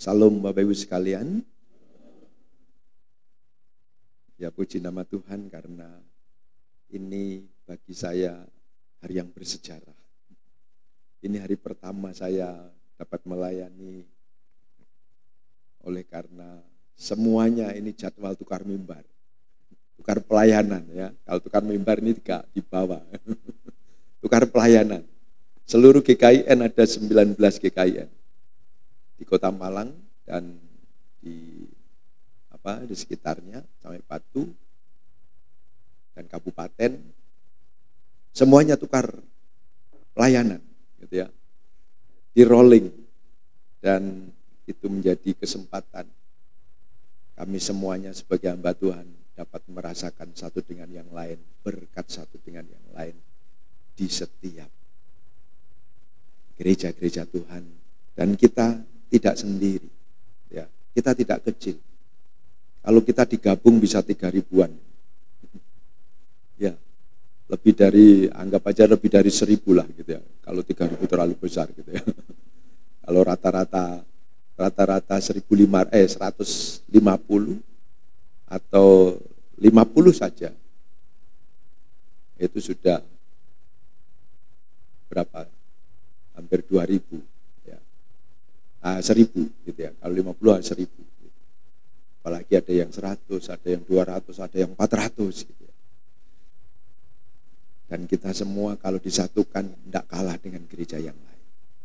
Salam Bapak Ibu sekalian. Ya puji nama Tuhan karena ini bagi saya hari yang bersejarah. Ini hari pertama saya dapat melayani oleh karena semuanya ini jadwal tukar mimbar. Tukar pelayanan ya. Kalau tukar mimbar ini tidak dibawa. Tukar pelayanan. Seluruh GKIN ada 19 GKIN. Di Kota Malang dan di sekitarnya sampai Batu dan kabupaten semuanya tukar pelayanan gitu ya. Di rolling dan itu menjadi kesempatan kami semuanya sebagai hamba Tuhan dapat merasakan satu dengan yang lain, berkat satu dengan yang lain di setiap gereja-gereja Tuhan. Dan kita tidak sendiri, ya. Kita tidak kecil. Kalau kita digabung bisa 3.000-an, ya, lebih dari, anggap aja lebih dari 1.000 lah gitu ya. Kalau 3.000 terlalu besar gitu ya. Kalau rata-rata 150 atau 50 saja, itu sudah berapa? Hampir 2.000. 1.000 gitu ya, kalau 50 1.000 gitu. Apalagi ada yang 100, ada yang 200, ada yang 400 gitu ya. Dan kita semua kalau disatukan tidak kalah dengan gereja yang lain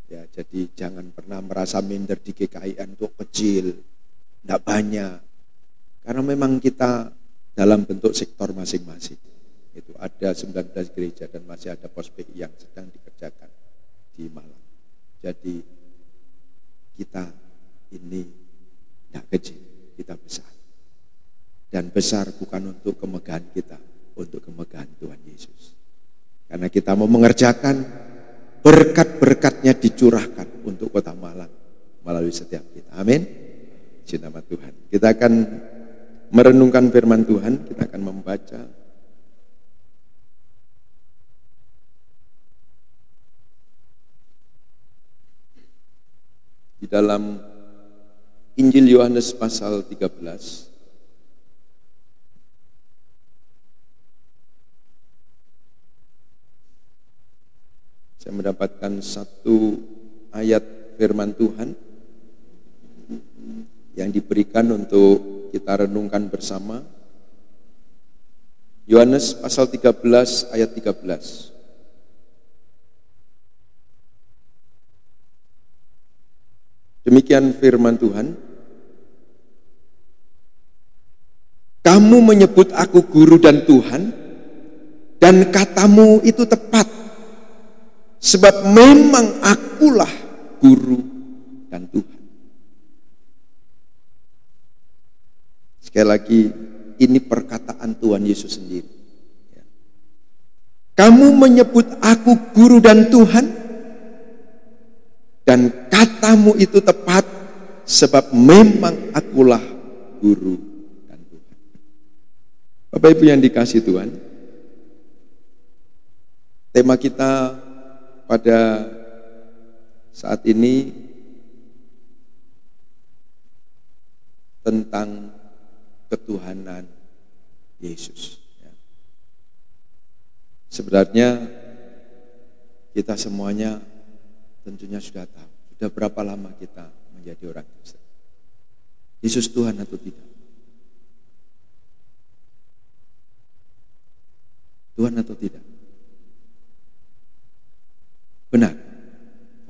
ya. Jadi jangan pernah merasa minder di GKIN itu kecil, tidak banyak, karena memang kita dalam bentuk sektor masing-masing. Itu ada 19 gereja dan masih ada pos PI yang sedang dikerjakan di Malang. Jadi kita ini tidak kecil, kita besar. Dan besar bukan untuk kemegahan kita, untuk kemegahan Tuhan Yesus. Karena kita mau mengerjakan, berkat-berkatnya dicurahkan untuk Kota Malang melalui setiap kita. Amin. Puji nama Tuhan. Kita akan merenungkan firman Tuhan, kita akan membaca di dalam Injil Yohanes pasal 13. Saya mendapatkan satu ayat firman Tuhan yang diberikan untuk kita renungkan bersama. Yohanes pasal 13 ayat 13. Demikian firman Tuhan. Kamu menyebut aku guru dan Tuhan, dan katamu itu tepat, sebab memang akulah guru dan Tuhan. Sekali lagi, ini perkataan Tuhan Yesus sendiri. Kamu menyebut aku guru dan Tuhan, dan katamu itu tepat, sebab memang akulah guru dan Tuhan. Bapak Ibu yang dikasihi Tuhan, tema kita pada saat ini tentang ketuhanan Yesus. Sebenarnya kita semuanya tentunya sudah tahu, sudah berapa lama kita menjadi orang Kristen. Yesus Tuhan atau tidak? Tuhan atau tidak? Benar.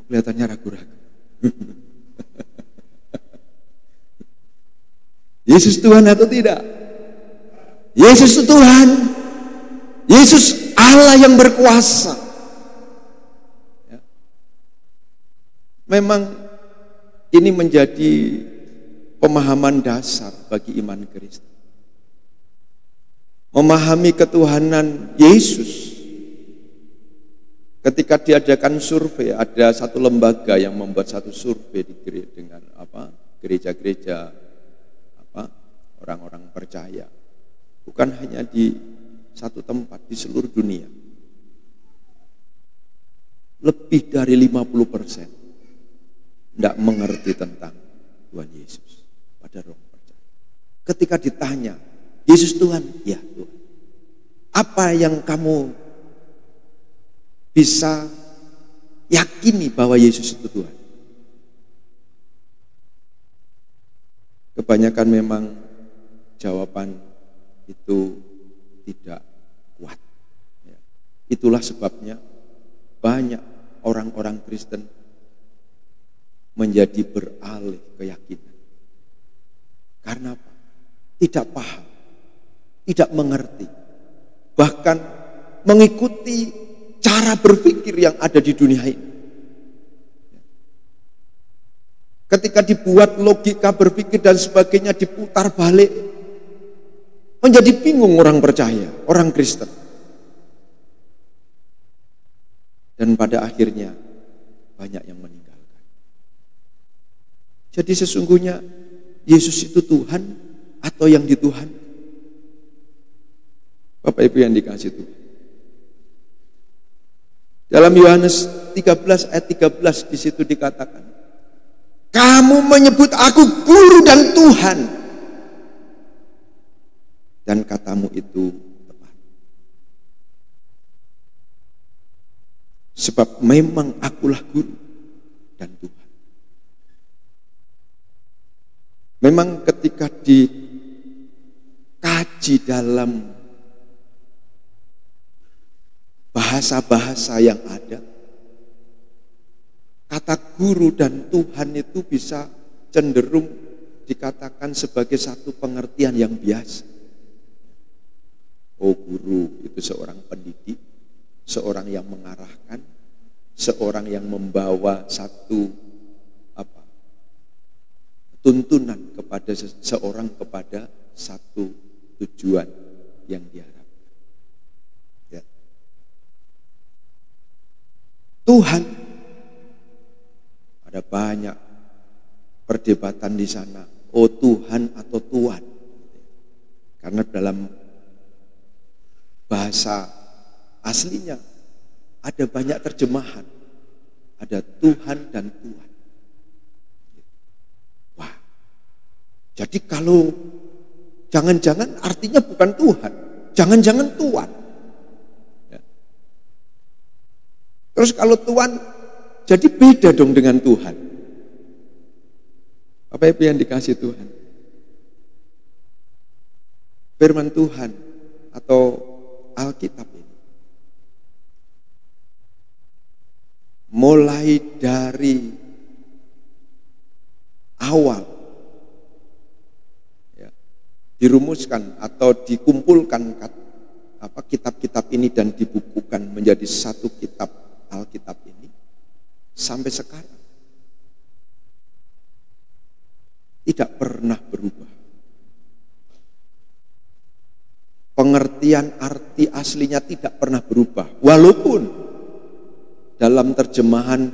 Kok kelihatannya ragu-ragu? Yesus Tuhan atau tidak? Yesus itu Tuhan. Yesus Allah yang berkuasa. Memang ini menjadi pemahaman dasar bagi iman Kristen. Memahami ketuhanan Yesus. Ketika diadakan survei, ada satu lembaga yang membuat satu survei dengan gereja-gereja orang-orang percaya. Bukan hanya di satu tempat, di seluruh dunia. Lebih dari 50% tidak mengerti tentang Tuhan Yesus pada orang percaya. Ketika ditanya, Yesus Tuhan? Ya Tuhan. Apa yang kamu bisa yakini bahwa Yesus itu Tuhan? Kebanyakan memang jawaban itu tidak kuat. Itulah sebabnya banyak orang-orang Kristen menjadi beralih keyakinan. Karena apa? Tidak paham, tidak mengerti, bahkan mengikuti cara berpikir yang ada di dunia ini. Ketika dibuat logika berpikir dan sebagainya diputar balik, menjadi bingung orang percaya, orang Kristen. Dan pada akhirnya banyak yang meninggalkan. Jadi sesungguhnya Yesus itu Tuhan atau yang dituhan? Bapak Ibu yang dikasih Tuhan. Dalam Yohanes 13 ayat 13 di situ dikatakan, kamu menyebut aku guru dan Tuhan. Dan katamu itu tepat. Sebab memang akulah guru dan Tuhan. Memang ketika dikaji dalam bahasa-bahasa yang ada, kata guru dan Tuhan itu bisa cenderung dikatakan sebagai satu pengertian yang biasa. Oh, guru itu seorang pendidik, seorang yang mengarahkan, seorang yang membawa satu tuntunan kepada seorang kepada satu tujuan yang diharapkan. Ya. Tuhan, ada banyak perdebatan di sana. Oh, Tuhan atau Tuhan? Karena dalam bahasa aslinya ada banyak terjemahan. Ada Tuhan dan Tuhan. Wah, jadi kalau jangan-jangan artinya bukan Tuhan, jangan-jangan Tuhan. Ya. Terus kalau Tuhan, jadi beda dong dengan Tuhan. Apa yang dikasih Tuhan? Firman Tuhan atau Alkitab ini mulai dari awal ya, dirumuskan atau dikumpulkan kitab-kitab ini dan dibukukan menjadi satu kitab Alkitab ini sampai sekarang tidak pernah berubah. Pengertian arti aslinya tidak pernah berubah. Walaupun dalam terjemahan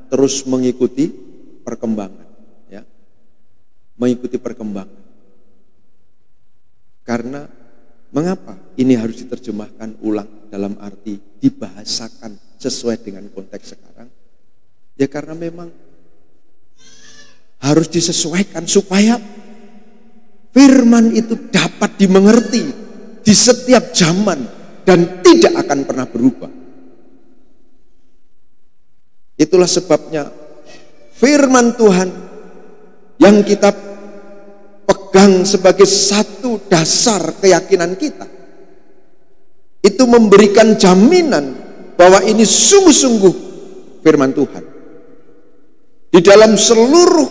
terus mengikuti perkembangan. Ya, mengikuti perkembangan. Karena mengapa ini harus diterjemahkan ulang dalam arti dibahasakan sesuai dengan konteks sekarang? Ya karena memang harus disesuaikan supaya firman itu dapat dimengerti di setiap zaman dan tidak akan pernah berubah. Itulah sebabnya firman Tuhan yang kita pegang sebagai satu dasar keyakinan kita itu memberikan jaminan bahwa ini sungguh-sungguh firman Tuhan. Di dalam seluruh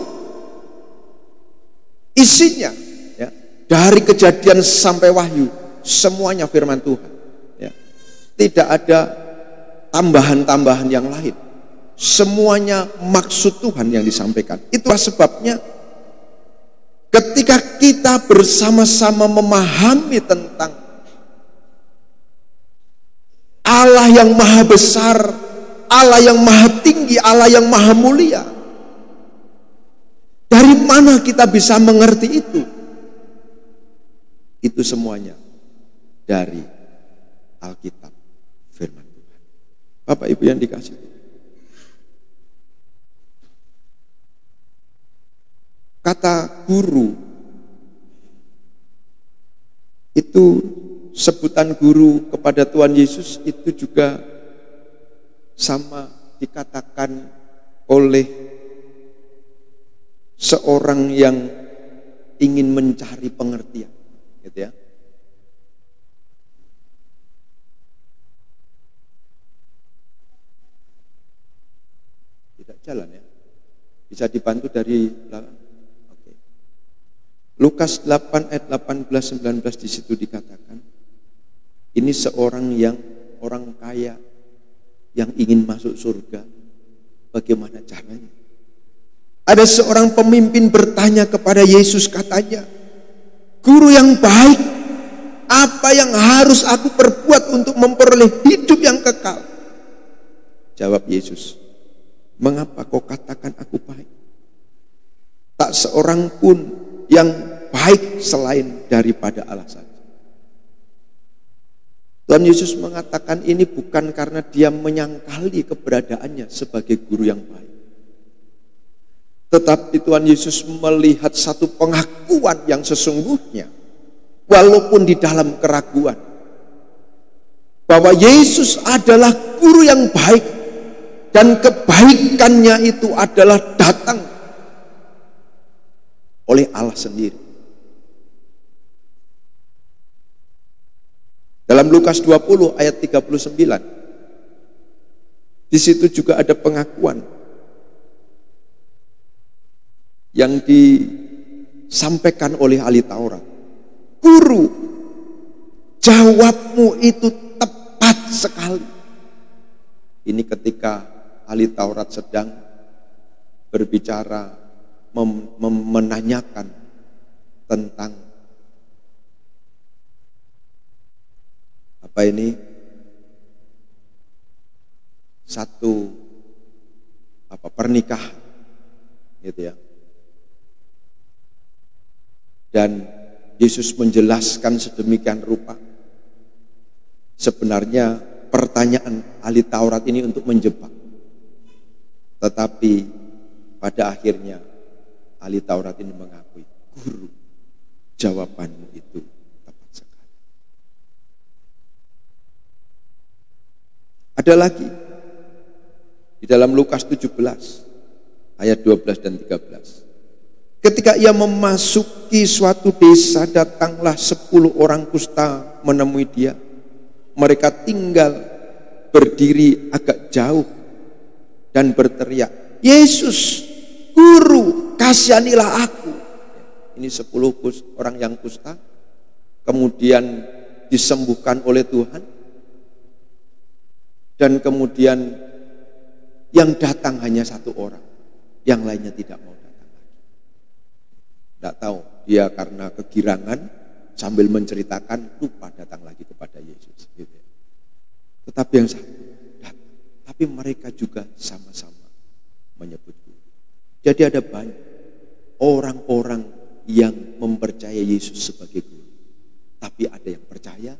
isinya ya, dari Kejadian sampai Wahyu semuanya firman Tuhan. Ya. Tidak ada tambahan-tambahan yang lain. Semuanya maksud Tuhan yang disampaikan. Itulah sebabnya ketika kita bersama-sama memahami tentang Allah yang maha besar, Allah yang maha tinggi, Allah yang maha mulia, dari mana kita bisa mengerti itu? Itu semuanya dari Alkitab, firman Tuhan. Bapak Ibu yang dikasih. 1 Kata guru itu, sebutan guru kepada Tuhan Yesus itu juga sama dikatakan oleh seorang yang ingin mencari pengertian, gitu ya. Tidak jalan ya. Bisa dibantu dari belakang. Oke. Lukas 8 ayat 18-19 di situ dikatakan, ini seorang yang orang kaya yang ingin masuk surga. Bagaimana caranya? Ada seorang pemimpin bertanya kepada Yesus, katanya, "Guru yang baik, apa yang harus aku perbuat untuk memperoleh hidup yang kekal?" Jawab Yesus, "Mengapa kau katakan aku baik? Tak seorang pun yang baik selain daripada Allah saja." Tuhan Yesus mengatakan ini bukan karena dia menyangkali keberadaannya sebagai guru yang baik. Tetapi Tuhan Yesus melihat satu pengakuan yang sesungguhnya, walaupun di dalam keraguan, bahwa Yesus adalah guru yang baik, dan kebaikannya itu adalah datang oleh Allah sendiri. Dalam Lukas 20 ayat 39, di situ juga ada pengakuan yang disampaikan oleh ahli Taurat. "Guru, jawabmu itu tepat sekali." Ini ketika ahli Taurat sedang berbicara, menanyakan tentang apa ini, satu pernikahan, gitu ya. Dan Yesus menjelaskan sedemikian rupa. Sebenarnya pertanyaan ahli Taurat ini untuk menjebak. Tetapi pada akhirnya ahli Taurat ini mengakui, "Guru, jawabanmu itu tepat sekali." Ada lagi di dalam Lukas 17 ayat 12 dan 13. Ketika ia memasuki suatu desa, datanglah 10 orang kusta menemui dia. Mereka tinggal berdiri agak jauh dan berteriak, "Yesus, Guru, kasihanilah aku." Ini 10 orang yang kusta kemudian disembuhkan oleh Tuhan. Dan kemudian yang datang hanya 1 orang, yang lainnya tidak mau datang lagi. Tidak tahu, dia karena kegirangan sambil menceritakan lupa datang lagi kepada Yesus. Gitu. Tetapi yang satu datang, tapi mereka juga sama-sama menyebut guru. Jadi ada banyak orang-orang yang mempercayai Yesus sebagai guru, tapi ada yang percaya.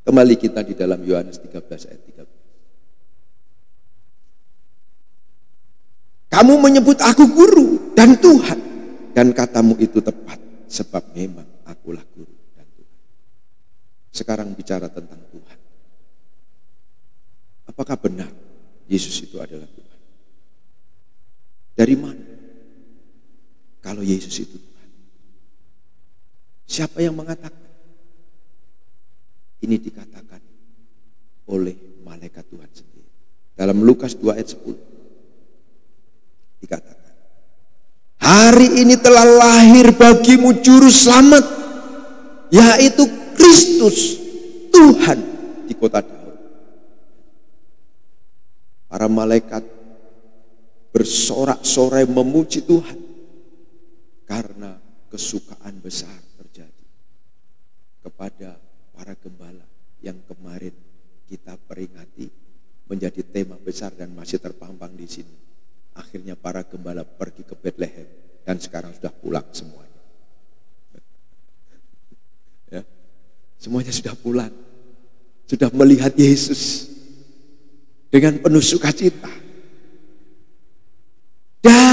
Kembali kita di dalam Yohanes 13 ayat 13. "Kamu menyebut aku guru dan Tuhan, dan katamu itu tepat, sebab memang akulah guru dan Tuhan." Sekarang bicara tentang Tuhan. Apakah benar Yesus itu adalah Tuhan? Dari mana kalau Yesus itu Tuhan? Siapa yang mengatakan? Ini dikatakan oleh malaikat Tuhan sendiri. Dalam Lukas 2 ayat 10 dikatakan, "Hari ini telah lahir bagimu juru selamat, yaitu Kristus Tuhan di kota Daud." Para malaikat bersorak-sorai memuji Tuhan karena kesukaan besar terjadi kepada para gembala yang kemarin kita peringati menjadi tema besar dan masih terpampang di sini. Akhirnya para gembala pergi ke Bethlehem dan sekarang sudah pulang semuanya. Ya, semuanya sudah pulang, sudah melihat Yesus dengan penuh sukacita.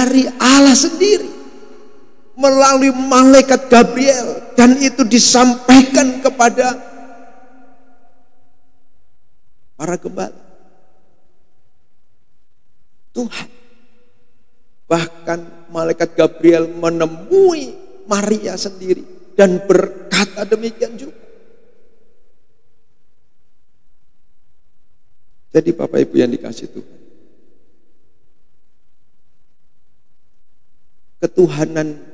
dari Allah sendiri melalui malaikat Gabriel, dan itu disampaikan kepada para gembala. Tuhan, bahkan malaikat Gabriel menemui Maria sendiri dan berkata demikian juga. Jadi Bapak Ibu yang dikasih Tuhan, ketuhanan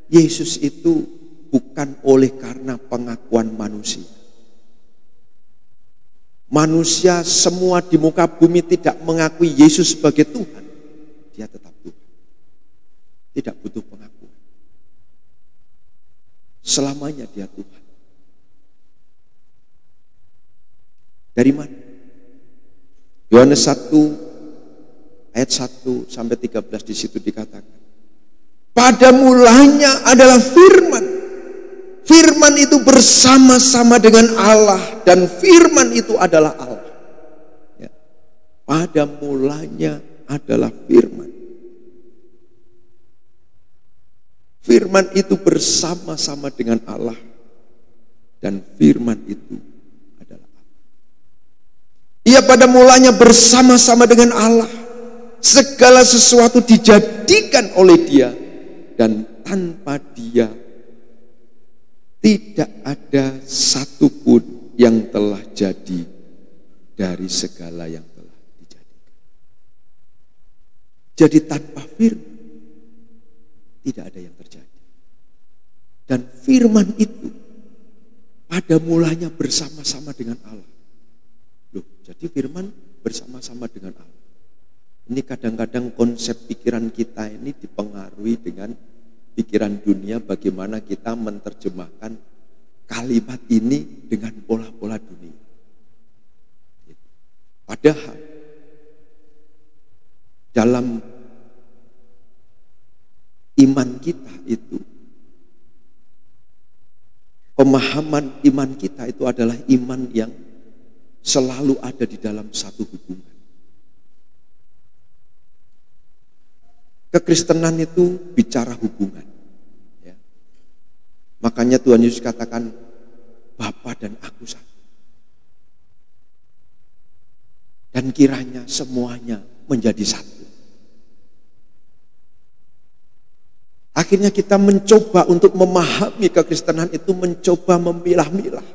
Yesus itu bukan oleh karena pengakuan manusia. Manusia semua di muka bumi tidak mengakui Yesus sebagai Tuhan, dia tetap Tuhan. Tidak butuh pengakuan. Selamanya dia Tuhan. Dari mana? Yohanes 1 ayat 1 sampai 13 di situ dikatakan, pada mulanya adalah firman. Firman itu bersama-sama dengan Allah, dan firman itu adalah Allah. Ya. Pada mulanya adalah firman. Firman itu bersama-sama dengan Allah, dan firman itu adalah Allah. Ia pada mulanya bersama-sama dengan Allah. Segala sesuatu dijadikan oleh Dia, dan tanpa Dia tidak ada satupun yang telah jadi dari segala yang telah dijadikan. Jadi tanpa firman tidak ada yang terjadi. Dan firman itu pada mulanya bersama-sama dengan Allah. Loh, jadi firman bersama-sama dengan Allah. Ini kadang-kadang konsep pikiran kita ini dipengaruhi dengan pikiran dunia, bagaimana kita menerjemahkan kalimat ini dengan pola-pola dunia. Padahal dalam iman kita itu, pemahaman iman kita itu adalah iman yang selalu ada di dalam satu hubungan. Kekristenan itu bicara hubungan. Ya. Makanya Tuhan Yesus katakan, Bapa dan aku satu. Dan kiranya semuanya menjadi satu. Akhirnya kita mencoba untuk memahami kekristenan itu, mencoba memilah-milah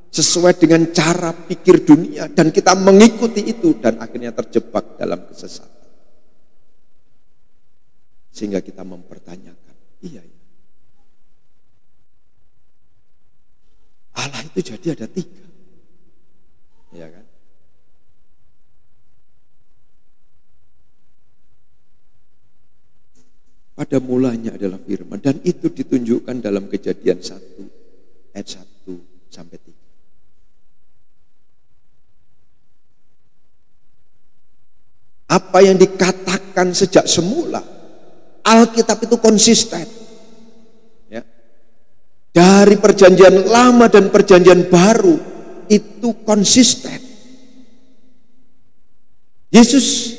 sesuai dengan cara pikir dunia, dan kita mengikuti itu dan akhirnya terjebak dalam kesesatan. Sehingga kita mempertanyakan, iya. Allah itu jadi ada 3. Ya kan? Pada mulanya adalah firman, dan itu ditunjukkan dalam Kejadian 1 ayat 1 sampai 3. Apa yang dikatakan sejak semula, Alkitab itu konsisten. Ya. Dari perjanjian lama dan perjanjian baru itu konsisten. Yesus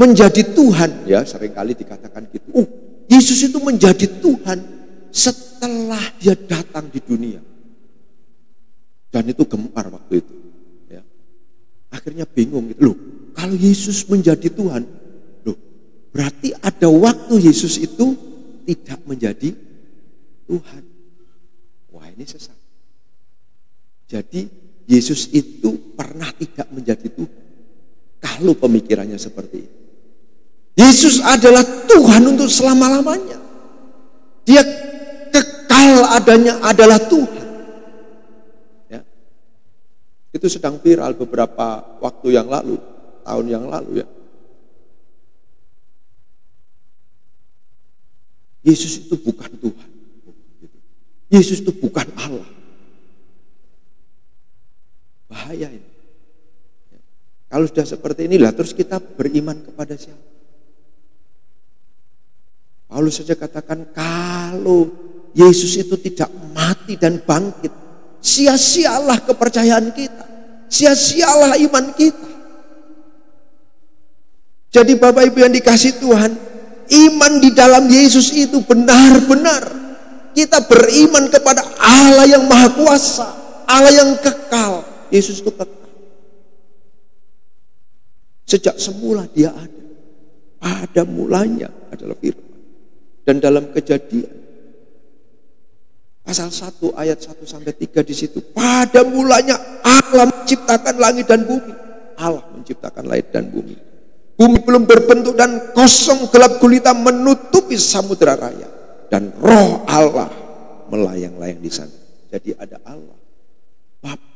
menjadi Tuhan, ya seringkali dikatakan gitu. Yesus itu menjadi Tuhan setelah Dia datang di dunia. Dan itu gempar waktu itu. Ya. Akhirnya bingung gitu. Loh, kalau Yesus menjadi Tuhan, berarti ada waktu Yesus itu tidak menjadi Tuhan. Wah, ini sesat. Jadi Yesus itu pernah tidak menjadi Tuhan. Kalau pemikirannya seperti itu. Yesus adalah Tuhan untuk selama-lamanya. Dia kekal adanya adalah Tuhan. Ya. Itu sedang viral beberapa waktu yang lalu, tahun yang lalu ya. Yesus itu bukan Tuhan. Yesus itu bukan Allah. Bahaya ini. Kalau sudah seperti inilah, terus kita beriman kepada siapa? Paulus saja katakan, kalau Yesus itu tidak mati dan bangkit, sia-sialah kepercayaan kita, sia-sialah iman kita. Jadi Bapak Ibu yang dikasih Tuhan, Iman di dalam Yesus itu benar-benar kita beriman kepada Allah yang maha kuasa, Allah yang kekal. Yesus itu kekal. Sejak semula dia ada. Pada mulanya adalah firman. Dan dalam Kejadian pasal 1 ayat 1 sampai 3 di situ, pada mulanya Allah menciptakan langit dan bumi. Allah menciptakan langit dan bumi. Bumi belum berbentuk dan kosong, gelap gulita menutupi samudera raya. Dan roh Allah melayang-layang di sana. Jadi ada Allah, Bapa,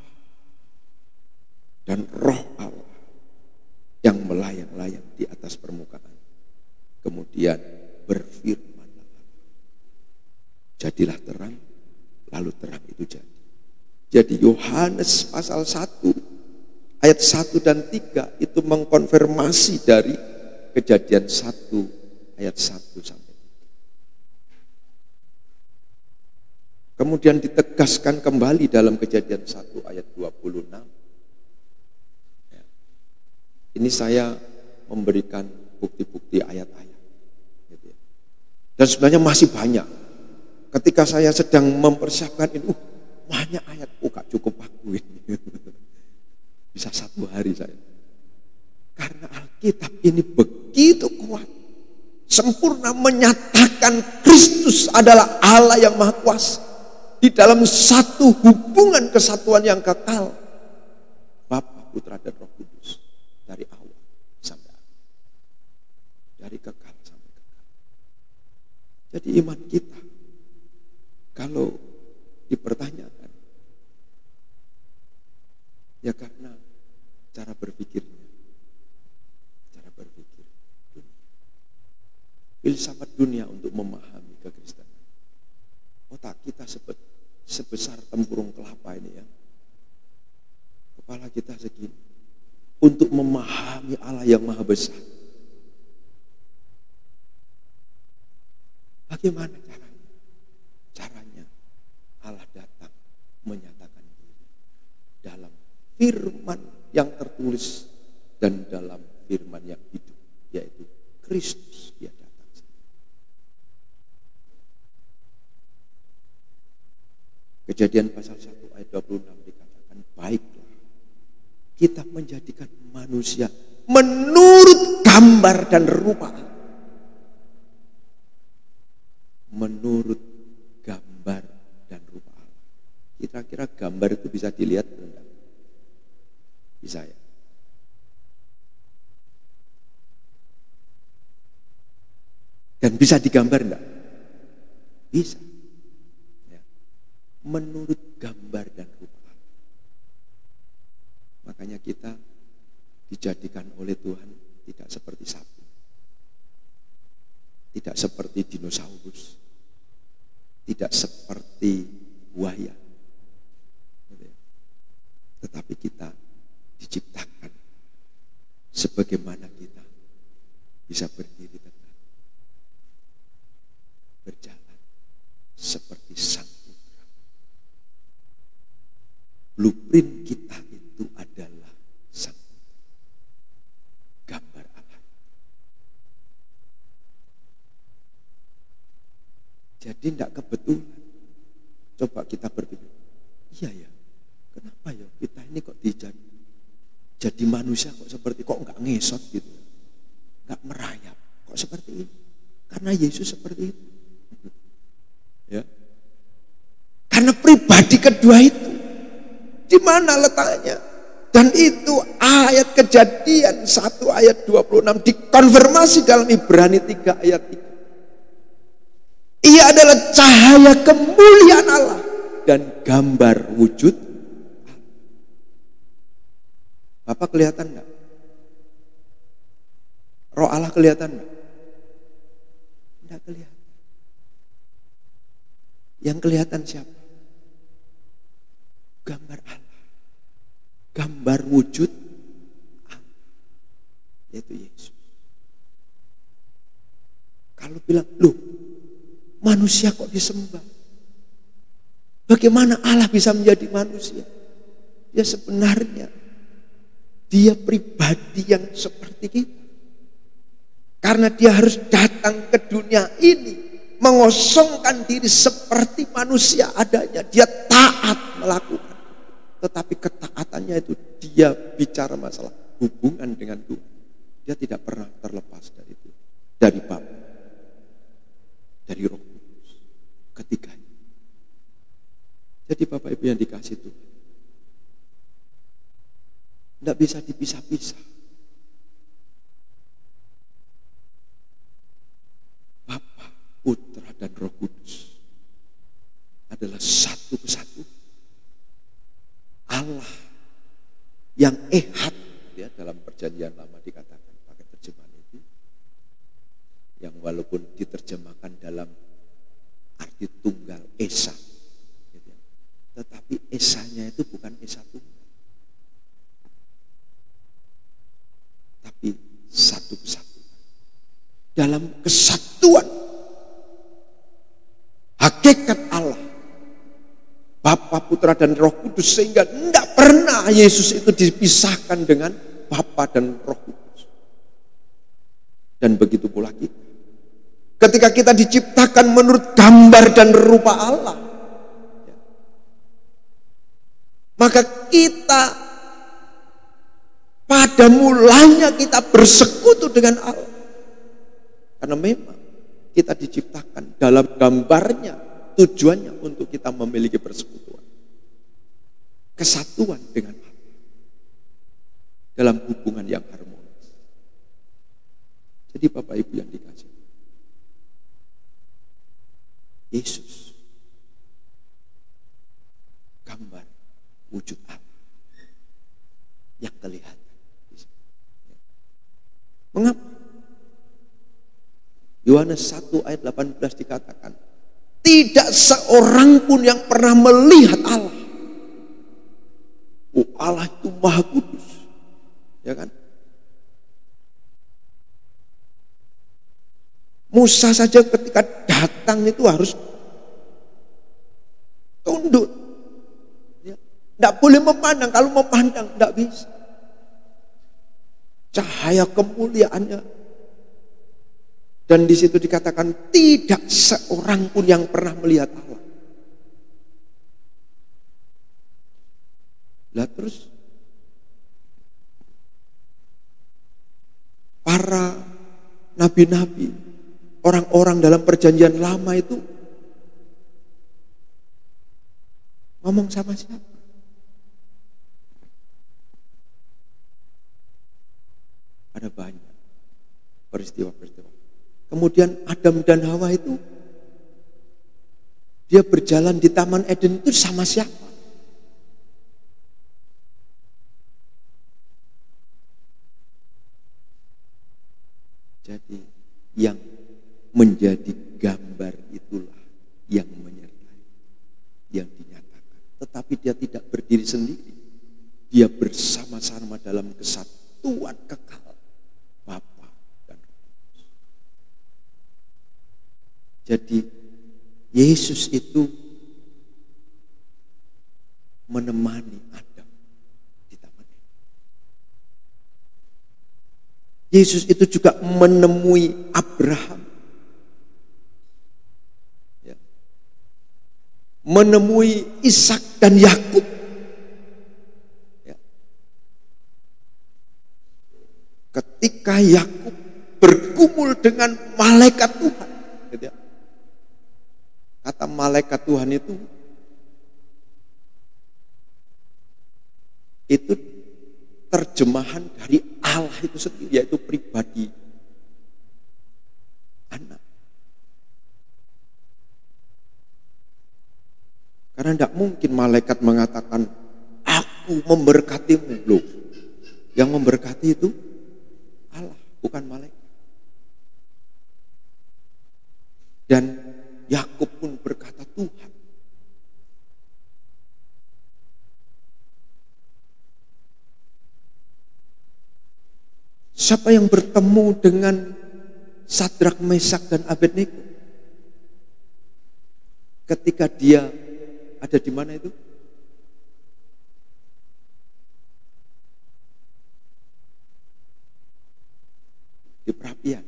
dan roh Allah yang melayang-layang di atas permukaan. Kemudian berfirman, jadilah terang, lalu terang itu jadi. Jadi Yohanes pasal 1 ayat 1 dan 3 itu mengkonfirmasi dari Kejadian 1 ayat 1 sampai 3. Kemudian ditegaskan kembali dalam Kejadian 1 ayat 26. Ini saya memberikan bukti-bukti ayat-ayat. Dan sebenarnya masih banyak. Ketika saya sedang mempersiapkan ini, banyak ayat, gak cukup aku ini. Bisa 1 hari saya. Karena Alkitab ini begitu kuat. Sempurna menyatakan Kristus adalah Allah yang maha kuasa. Di dalam satu hubungan kesatuan yang kekal. Bapa, Putra, dan Roh Kudus. Dari awal sampai akhir. Dari kekal sampai kekal. Jadi iman kita, kalau dipertanyakan, ya karena cara berpikirnya, cara berpikir dunia. Filsafat dunia untuk memahami kekristenan. Otak kita sebesar tempurung kelapa ini ya. Kepala kita segini. Untuk memahami Allah yang maha besar. Bagaimana caranya? Caranya Allah datang menyatakan diri dalam firman yang tertulis dan dalam firman yang hidup, yaitu Kristus. Dia datang. Kejadian pasal 1 ayat 26 dikatakan, baiklah kita menjadikan manusia menurut gambar dan rupa Allah. Menurut gambar dan rupa Allah. Kira-kira gambar itu bisa dilihat enggak? Bisa ya? Dan bisa digambar enggak? Bisa. Ya. Menurut gambar dan rupa Allah. Makanya kita dijadikan oleh Tuhan tidak seperti sapi. Tidak seperti dinosaurus. Tidak seperti buaya. Tetapi kita diciptakan sebagaimana kita bisa berdiri tegak, berjalan seperti Sang Putra. Blueprint kita itu adalah Sang Putra, gambar Allah. Jadi tidak kebetulan. Coba kita berpikir, iya ya, kenapa ya kita ini kok jadi manusia kok seperti, kok enggak ngesot gitu, enggak merayap, kok seperti ini? Karena Yesus seperti itu, ya. Karena pribadi kedua itu, di mana letaknya? Dan itu ayat Kejadian 1 ayat 26 dikonfirmasi dalam Ibrani 3 ayat 3. Ia adalah cahaya kemuliaan Allah dan gambar wujud Allah. Bapak kelihatan enggak? Roh Allah kelihatan enggak? Enggak kelihatan. Yang kelihatan siapa? Gambar Allah. Gambar wujud Allah. Yaitu Yesus. Kalau bilang, loh, manusia kok disembah? Bagaimana Allah bisa menjadi manusia? Ya sebenarnya dia pribadi yang seperti kita. Karena dia harus datang ke dunia ini, mengosongkan diri seperti manusia adanya. Dia taat melakukan. Tetapi ketaatannya itu dia bicara masalah hubungan dengan Tuhan. Dia tidak pernah terlepas dari itu. Dari Bapa. Dari Roh Kudus. Ketiganya. Jadi Bapak Ibu yang dikasih Tuhan. Tidak bisa dipisah-pisah. Bapa, Putra, dan Roh Kudus adalah satu kesatuan. Allah yang ehad, ya, dalam perjanjian lama dikatakan pakai terjemahan itu, yang walaupun diterjemahkan dalam arti tunggal esa, gitu, tetapi esanya itu bukan esa tunggal, tapi satu kesatuan. Dalam kesatuan hakikat Allah, Bapa, Putra, dan Roh Kudus, sehingga tidak pernah Yesus itu dipisahkan dengan Bapa dan Roh Kudus. Dan begitu pula kita. Ketika kita diciptakan menurut gambar dan rupa Allah, maka kita pada mulanya kita bersekutu dengan Allah. Karena memang kita diciptakan dalam gambarnya. Tujuannya untuk kita memiliki persekutuan. Kesatuan dengan Allah. Dalam hubungan yang harmonis. Jadi Bapak Ibu yang dikasih. Yesus. Gambar wujud Allah. Yang kelihatan. Mengapa? Yohanes 1 ayat 18 dikatakan. Tidak seorang pun yang pernah melihat Allah. Oh, Allah itu Maha Kudus. Ya kan? Musa saja ketika datang itu harus tunduk. Ya. Tidak boleh memandang. Kalau memandang tidak bisa. Cahaya kemuliaannya. Dan di situ dikatakan tidak seorang pun yang pernah melihat Allah. Lah terus para nabi-nabi, orang-orang dalam perjanjian lama itu ngomong sama siapa? Ada banyak peristiwa-peristiwa. Kemudian Adam dan Hawa itu dia berjalan di Taman Eden itu sama siapa? Jadi yang menjadi gambar itulah yang menyertai, yang dinyatakan. Tetapi dia tidak berdiri sendiri. Dia bersama-sama dalam kesatuan kekal. Jadi Yesus itu menemani Adam di Taman Eden. Yesus itu juga menemui Abraham. Ya. Menemui Ishak dan Yakub. Ya. Ketika Yakub bergumul dengan malaikat Tuhan. Gitu ya. Kata malaikat Tuhan itu terjemahan dari Allah itu sendiri, yaitu pribadi anak. Karena tidak mungkin malaikat mengatakan aku memberkatimu. Loh, yang memberkati itu Allah, bukan malaikat. Dan Yakub pun berkata Tuhan. Siapa yang bertemu dengan Sadrak, Mesak, dan Abednego? Ketika dia ada di mana itu? Di perapian.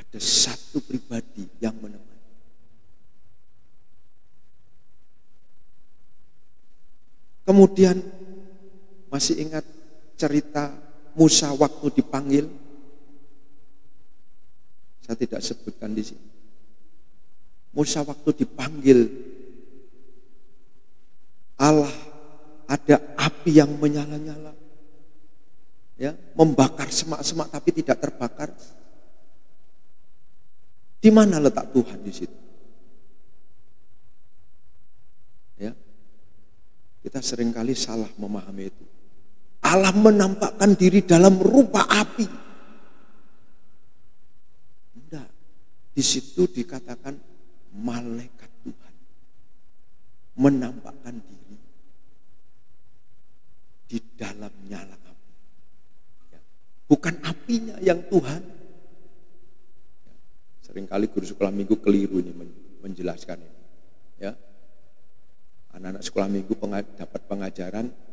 Ada satu pribadi yang menemani. Kemudian masih ingat cerita Musa waktu dipanggil? Saya tidak sebutkan di sini. Musa waktu dipanggil, Allah ada api yang menyala-nyala, ya, membakar semak-semak tapi tidak terbakar. Di mana letak Tuhan di situ? Ya, kita seringkali salah memahami itu. Allah menampakkan diri dalam rupa api. Enggak. Di situ dikatakan malaikat Tuhan menampakkan diri di dalam nyala api. Ya. Bukan apinya yang Tuhan. Ya. Seringkali guru sekolah minggu keliru ini menjelaskan ini. Ya. Anak-anak sekolah minggu dapat pengajaran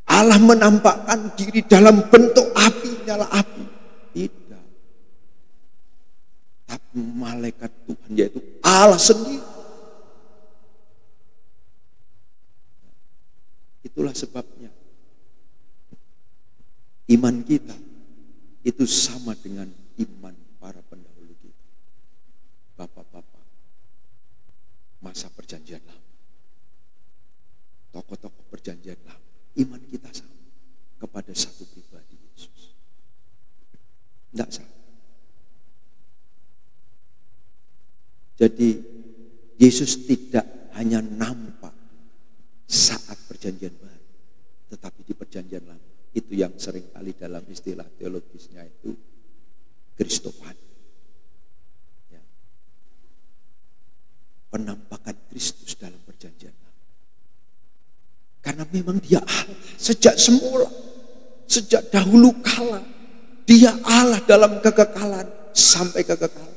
Allah menampakkan diri dalam bentuk api, nyala api. Tidak. Tapi malaikat Tuhan yaitu Allah sendiri. Itulah sebabnya iman kita itu sama dengan iman para pendahulu kita. Bapak-bapak masa perjanjian lama. Tokoh-tokoh perjanjian lama. Iman kita sama kepada satu pribadi Yesus. Tidak salah. Jadi Yesus tidak hanya nampak saat perjanjian baru, tetapi di perjanjian lama. Itu yang seringkali dalam istilah teologisnya itu Kristofani. Ya. Penampakan Kristus dalam perjanjian lama. Karena memang dia Allah sejak semula, sejak dahulu kala. Dia Allah dalam kekekalan sampai kekekalan.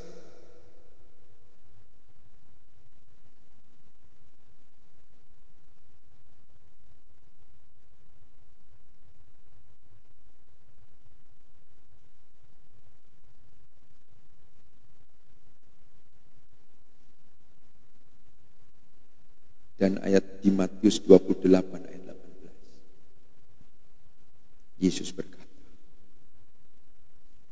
Dan ayat di Matius 28 ayat 18. Yesus berkata,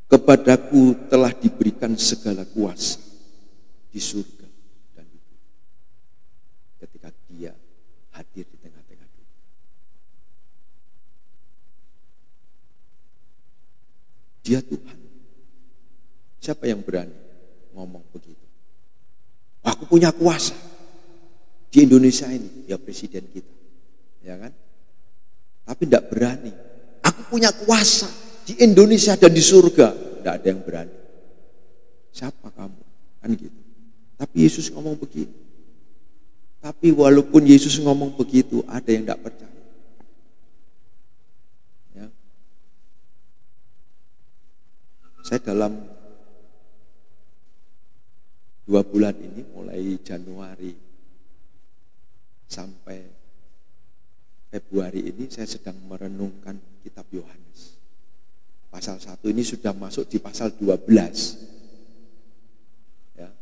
kepadaku telah diberikan segala kuasa di surga dan di bumi. Ketika dia hadir di tengah-tengah dunia. Dia Tuhan. Siapa yang berani ngomong begitu? Aku punya kuasa. Di Indonesia ini, ya presiden kita, ya kan? Tapi tidak berani. Aku punya kuasa di Indonesia dan di surga. Tidak ada yang berani. Siapa kamu? Kan gitu. Tapi Yesus ngomong begitu. Tapi walaupun Yesus ngomong begitu, ada yang tidak percaya. Ya. Saya dalam 2 bulan ini, mulai Januari sampai Februari ini saya sedang merenungkan kitab Yohanes. Pasal 1 ini sudah masuk di pasal 12. Ya.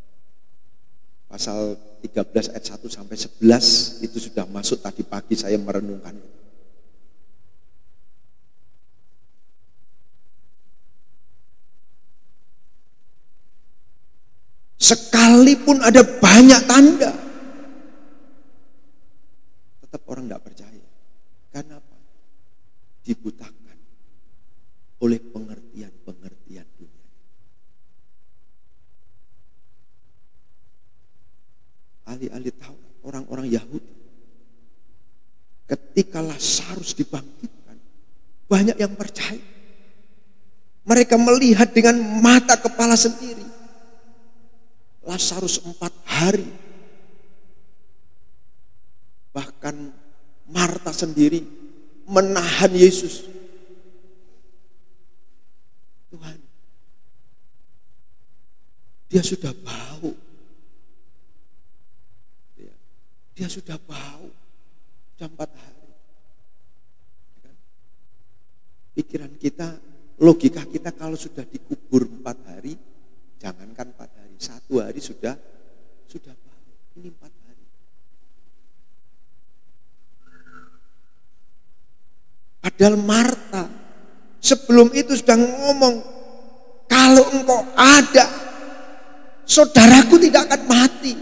Pasal 13 ayat 1 sampai 11 itu sudah masuk tadi pagi saya merenungkan itu. Sekalipun ada banyak tanda, tetap orang tidak percaya. Karena apa? Dibutakan oleh pengertian-pengertian dunia. Ahli-ahli Taurat, orang-orang Yahudi, ketika Lazarus dibangkitkan, banyak yang percaya. Mereka melihat dengan mata kepala sendiri. Lazarus 4 hari. Bahkan Marta sendiri menahan Yesus. Tuhan, dia sudah bau. Dia sudah bau. Sudah 4 hari. Pikiran kita, logika kita kalau sudah dikubur 4 hari, Jangankan 4 hari, 1 hari sudah bau. Ini 4 hari. Padahal Marta sebelum itu sudah ngomong, kalau engkau ada, saudaraku tidak akan mati.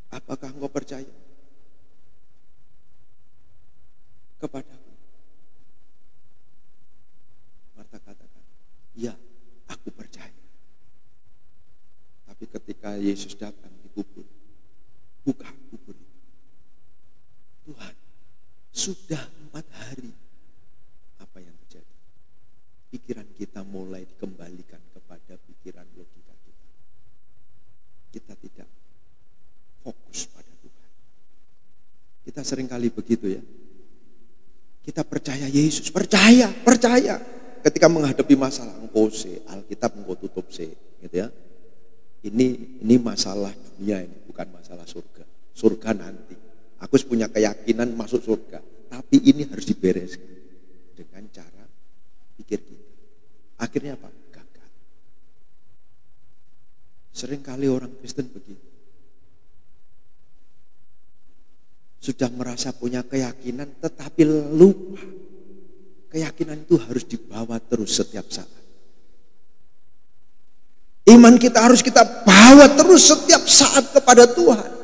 Apakah engkau percaya kepadaku? Marta katakan, ya, aku percaya. Tapi ketika Yesus datang di kubur, buka kubur itu. Tuhan, sudah 4 hari. Apa yang terjadi? Pikiran kita mulai dikembalikan kepada pikiran logika kita. Kita tidak fokus pada Tuhan. Kita seringkali begitu ya. Kita percaya Yesus, percaya. Ketika menghadapi masalah, engkau Alkitab engkau tutup gitu ya. Ini masalah dunia ini, bukan masalah surga. Surga nanti. Aku punya keyakinan masuk surga, tapi ini harus dibereskan dengan cara pikir kita. Akhirnya apa? Gagal. Seringkali orang Kristen begitu. Sudah merasa punya keyakinan, tetapi lupa. Keyakinan itu harus dibawa terus setiap saat. Iman kita harus kita bawa terus setiap saat kepada Tuhan.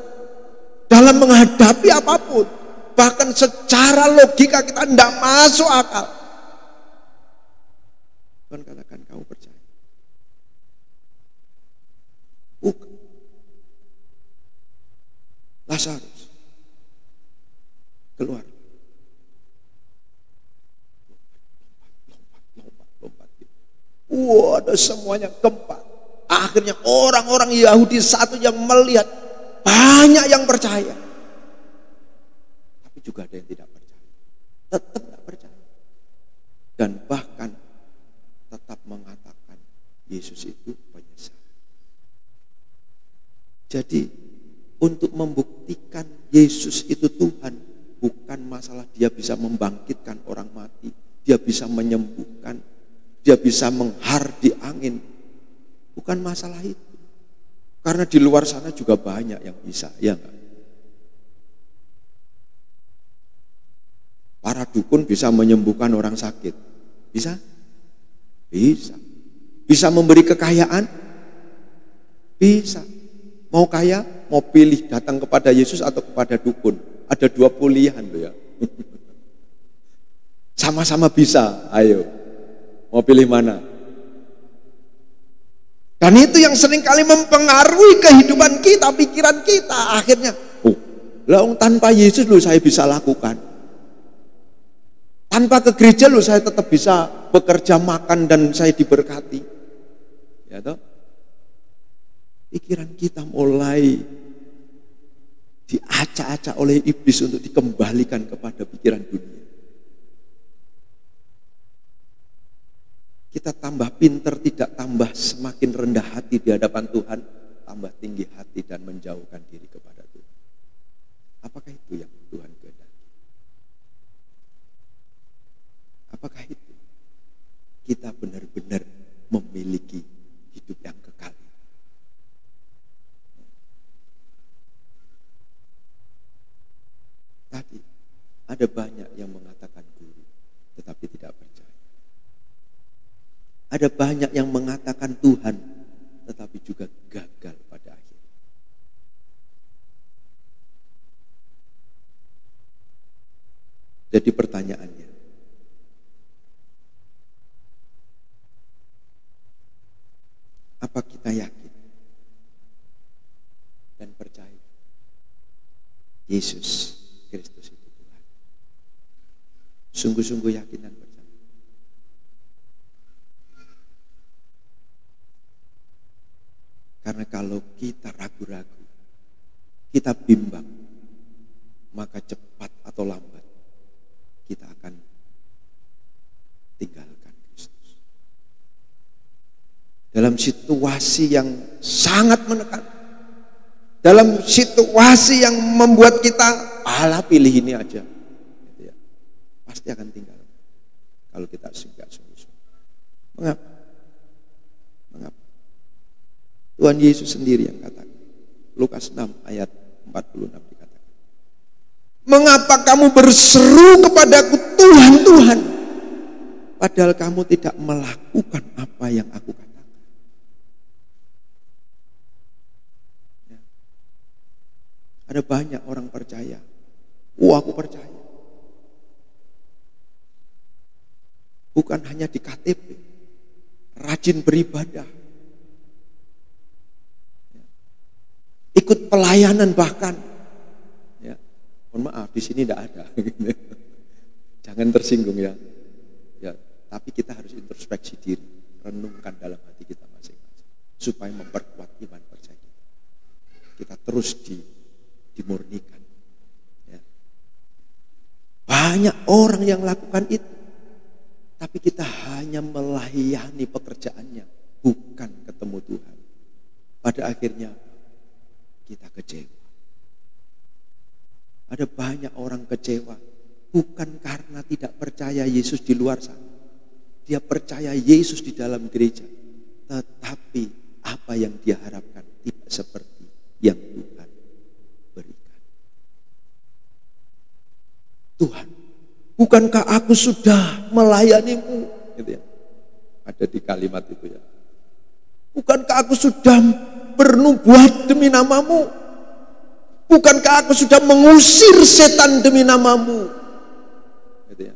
Dalam menghadapi apapun. Bahkan secara logika kita tidak masuk akal. Tuhan katakan, kamu percaya? Bukan. Lazarus keluar. Lompat. Ada semuanya gempa. Akhirnya orang-orang Yahudi satu yang melihat, banyak yang percaya. Tapi juga ada yang tidak percaya. Tetap tidak percaya. Dan bahkan tetap mengatakan Yesus itu penyesal. Jadi untuk membuktikan Yesus itu Tuhan, bukan masalah dia bisa membangkitkan orang mati, dia bisa menyembuhkan, dia bisa menghar di angin. Bukan masalah itu. Karena di luar sana juga banyak yang bisa, ya enggak? Para dukun bisa menyembuhkan orang sakit. Bisa? Bisa. Bisa memberi kekayaan? Bisa. Mau kaya, mau pilih datang kepada Yesus atau kepada dukun. Ada 2 pilihan loh ya. Sama-sama bisa, ayo. Mau pilih mana? Dan itu yang seringkali mempengaruhi kehidupan kita, pikiran kita. Akhirnya, tanpa Yesus loh saya bisa lakukan. Tanpa ke gereja loh saya tetap bisa bekerja, makan, dan saya diberkati. Ya toh? Pikiran kita mulai diacak-acak oleh iblis untuk dikembalikan kepada pikiran dunia. Kita tambah pinter, tidak tambah semakin rendah hati di hadapan Tuhan, tambah tinggi hati dan menjauhkan diri kepada Tuhan. Apakah itu yang Tuhan kehendaki? Apakah itu kita benar-benar memiliki hidup yang kekal? Tadi ada banyak yang mengatakan guru, tetapi tidak percaya. Ada banyak yang mengatakan Tuhan, tetapi juga gagal pada akhirnya. Jadi pertanyaannya, apa kita yakin dan percaya Yesus Kristus itu Tuhan? Sungguh-sungguh yakin dan percaya. Karena kalau kita ragu-ragu, kita bimbang, maka cepat atau lambat kita akan tinggalkan Kristus. Dalam situasi yang sangat menekan, dalam situasi yang membuat kita, pilih ini aja, gitu ya, pasti akan tinggal. kalau kita enggak sungguh-sungguh. Mengapa? Mengapa? Tuhan Yesus sendiri yang katakan. Lukas 6 ayat 46 dikatakan. Mengapa kamu berseru kepadaku, Tuhan, Tuhan, padahal kamu tidak melakukan apa yang aku katakan. Ya. Ada banyak orang percaya. Aku percaya. Bukan hanya di KTP, rajin beribadah, ikut pelayanan bahkan. Ya, mohon maaf di sini tidak ada. Jangan tersinggung ya. Ya, tapi kita harus introspeksi diri, renungkan dalam hati kita masing-masing, supaya memperkuat iman percaya kita. Kita terus dimurnikan. Ya. Banyak orang yang lakukan itu. Tapi kita hanya melayani pekerjaannya, bukan ketemu Tuhan. Pada akhirnya kita kecewa. Ada banyak orang kecewa, bukan karena tidak percaya Yesus di luar sana. Dia percaya Yesus di dalam gereja. Tetapi apa yang dia harapkan tidak seperti yang Tuhan berikan. Tuhan, bukankah aku sudah melayanimu? Gitu ya. Ada di kalimat itu ya. Bukankah aku sudah bernubuat demi namamu? Bukankah aku sudah mengusir setan demi namamu? Gitu ya.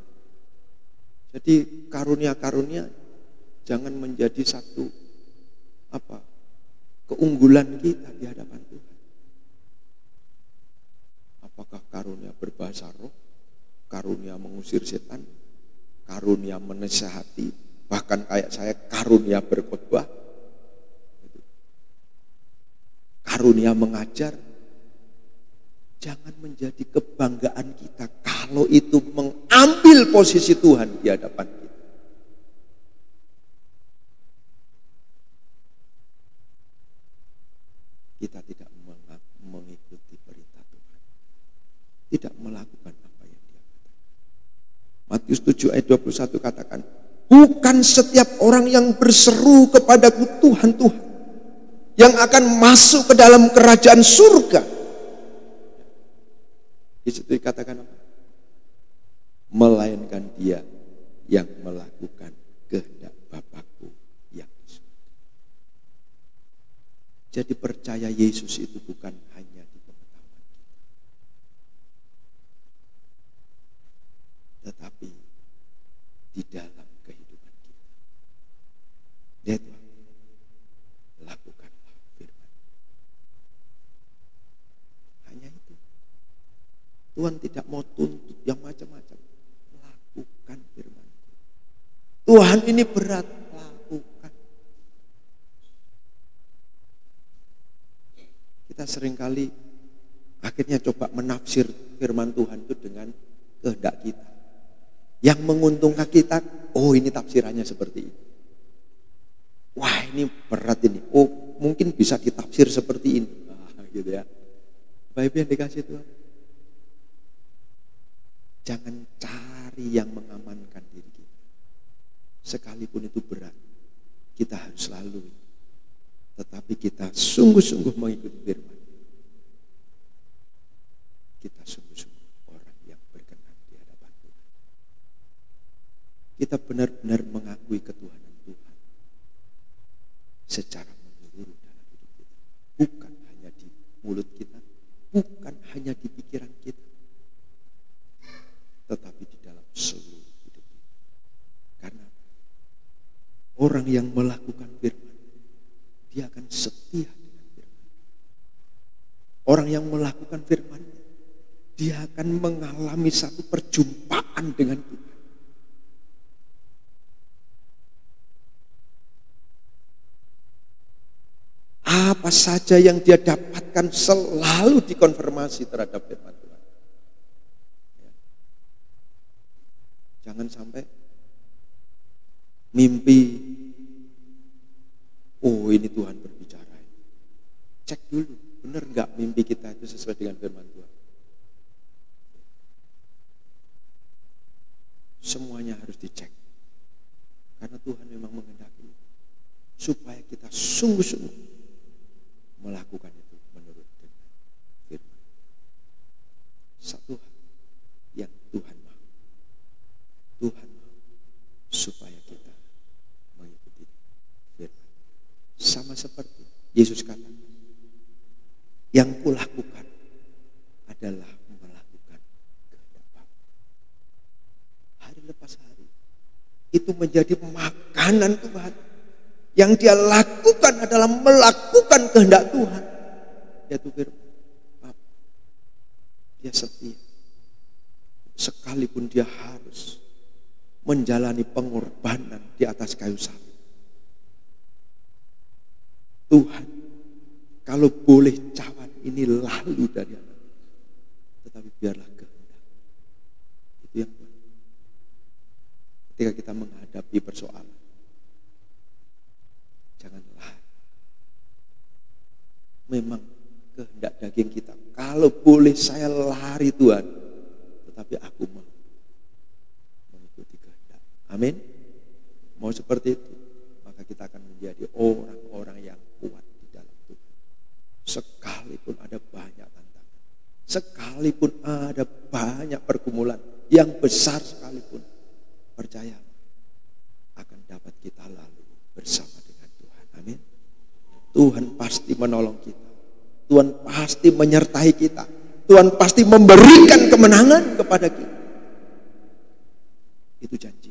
Jadi karunia-karunia jangan menjadi satu keunggulan kita di hadapan Tuhan. Apakah karunia berbahasa roh? Karunia mengusir setan, karunia menasihati, bahkan kayak saya karunia berkhotbah, karunia mengajar. Jangan menjadi kebanggaan kita kalau itu mengambil posisi Tuhan di hadapan kita. Kita tidak mengikuti perintah Tuhan, tidak melakukan apa yang Dia katakan. Matius 7 ayat 21 katakan, bukan setiap orang yang berseru kepadaku Tuhan, Tuhan, yang akan masuk ke dalam kerajaan surga. Di situ dikatakan apa? Melainkan dia yang melakukan kehendak Bapakku yang di surga. Jadi percaya Yesus itu bukan hanya di pengetahuan kita, tetapi di dalam kehidupan kita. Lihat, lakukanlah firman. Hanya itu. Tuhan tidak mau tuntut yang macam-macam. Lakukan firman. Tuhan ini berat, lakukan. Kita seringkali akhirnya coba menafsir firman Tuhan itu dengan kehendak kita. Yang menguntungkan kita, oh ini tafsirannya seperti ini. Wah ini berat ini, oh mungkin bisa ditafsir seperti ini. Gitu ya. Bapak yang dikasih Tuhan. Jangan cari yang mengamankan diri kita. Sekalipun itu berat, kita harus lalui. Tetapi kita sungguh-sungguh mengikuti firman. Kita sungguh-sungguh orang yang berkenan di hadapan Tuhan. Kita benar-benar mengakui ketuhanan Tuhan secara menyeluruh dalam hidup kita. Bukan hanya di mulut kita, bukan hanya di pikiran kita, tetapi di dalam seluruh hidup kita. Karena orang yang melakukan firman, dia akan setia dengan firman. Orang yang melakukan firman, dia akan mengalami satu perjumpaan dengan Tuhan. Apa saja yang dia dapatkan selalu dikonfirmasi terhadap firman Tuhan. Jangan sampai mimpi, oh ini Tuhan berbicara. Cek dulu, benar enggak mimpi kita itu sesuai dengan firman Tuhan. Semuanya harus dicek. Karena Tuhan memang menghendaki supaya kita sungguh-sungguh melakukan itu menurut dengan firman. Satu hal yang Tuhan mau. Tuhan mau supaya kita mengikuti firman. Sama seperti Yesus katakan, yang kulakukan adalah melakukan kehendak Bapa. Hari lepas hari itu menjadi makanan Tuhan. Yang dia lakukan adalah melakukan kehendak Tuhan. Yaitu firman Bapa. Dia setia. Sekalipun dia harus menjalani pengorbanan di atas kayu salib. Tuhan, kalau boleh cawan ini lalu dari anak, tetapi biarlah kehendak. Itu yang Tuhan. Ketika kita menghadapi persoalan, janganlah memang kehendak daging kita. Kalau boleh saya lari Tuhan, tetapi aku mau mengikuti kehendak. Amin. Mau seperti itu, maka kita akan menjadi orang-orang yang kuat di dalam Tuhan. Sekalipun ada banyak tantangan, sekalipun ada banyak pergumulan yang besar sekalipun, percaya akan dapat kita lalu bersama dengan Tuhan. Amin. Tuhan pasti menolong kita. Tuhan pasti menyertai kita. Tuhan pasti memberikan kemenangan kepada kita. Itu janji.